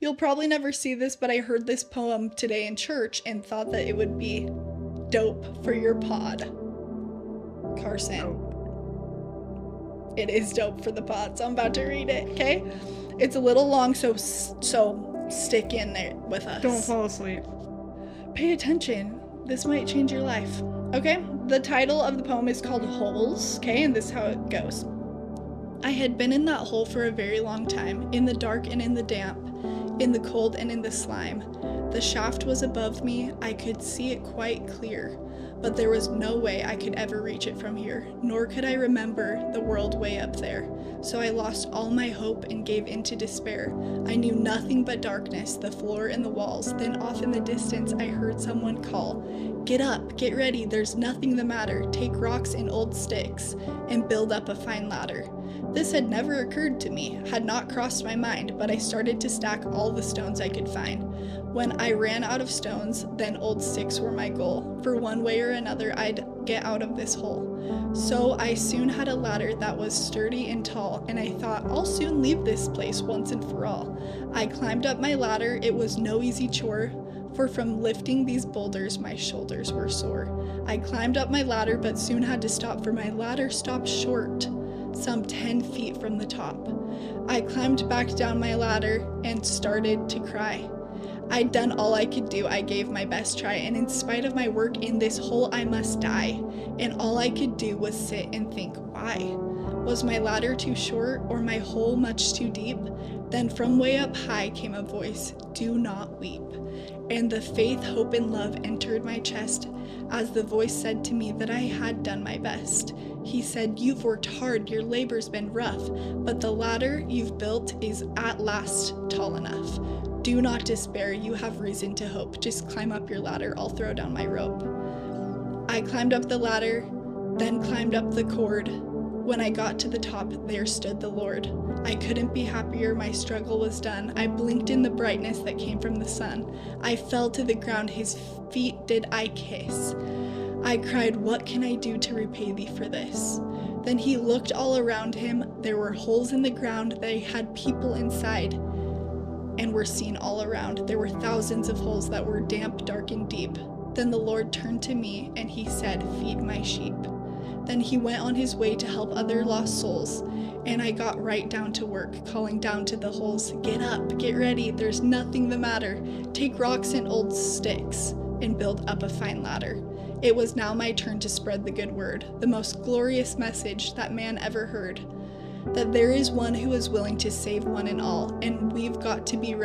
You'll probably never see this, but I heard this poem today in church and thought that it would be dope for your pod. Carson. Dope. It is dope for the pod, so I'm about to read it, okay? It's a little long, so stick in there with us. Don't fall asleep. Pay attention. This might change your life. Okay? The title of the poem is called Holes, okay? And this is how it goes. I had been in that hole for a very long time, in the dark and in the damp, in the cold and in the slime. The shaft was above me, I could see it quite clear, but there was no way I could ever reach it from here, nor could I remember the world way up there. So I lost all my hope and gave in to despair. I knew nothing but darkness, the floor and the walls. Then off in the distance I heard someone call, "Get up, get ready, there's nothing the matter. Take rocks and old sticks and build up a fine ladder." This had never occurred to me, had not crossed my mind, but I started to stack all the stones I could find. When I ran out of stones, then old sticks were my goal. For one way or another, I'd get out of this hole. So I soon had a ladder that was sturdy and tall, and I thought, I'll soon leave this place once and for all. I climbed up my ladder, it was no easy chore, for from lifting these boulders, my shoulders were sore. I climbed up my ladder, but soon had to stop, for my ladder stopped short, some 10 feet from the top. I climbed back down my ladder and started to cry. I'd done all I could do, I gave my best try, and in spite of my work in this hole I must die. And all I could do was sit and think, why? Was my ladder too short, or my hole much too deep? Then from way up high came a voice, "Do not weep." And the faith, hope, and love entered my chest, as the voice said to me that I had done my best. He said, "You've worked hard, your labor's been rough, but the ladder you've built is at last tall enough. Do not despair, you have reason to hope. Just climb up your ladder, I'll throw down my rope." I climbed up the ladder, then climbed up the cord. When I got to the top, there stood the Lord. I couldn't be happier, my struggle was done. I blinked in the brightness that came from the sun. I fell to the ground, his feet did I kiss. I cried, "What can I do to repay thee for this?" Then he looked all around him. There were holes in the ground, they had people inside, and were seen all around. There were thousands of holes that were damp, dark, and deep. Then the Lord turned to me, and he said, "Feed my sheep." Then he went on his way to help other lost souls, and I got right down to work, calling down to the holes, "Get up, get ready, there's nothing the matter. Take rocks and old sticks, and build up a fine ladder." It was now my turn to spread the good word, the most glorious message that man ever heard, that there is one who is willing to save one and all, and we've got to be ready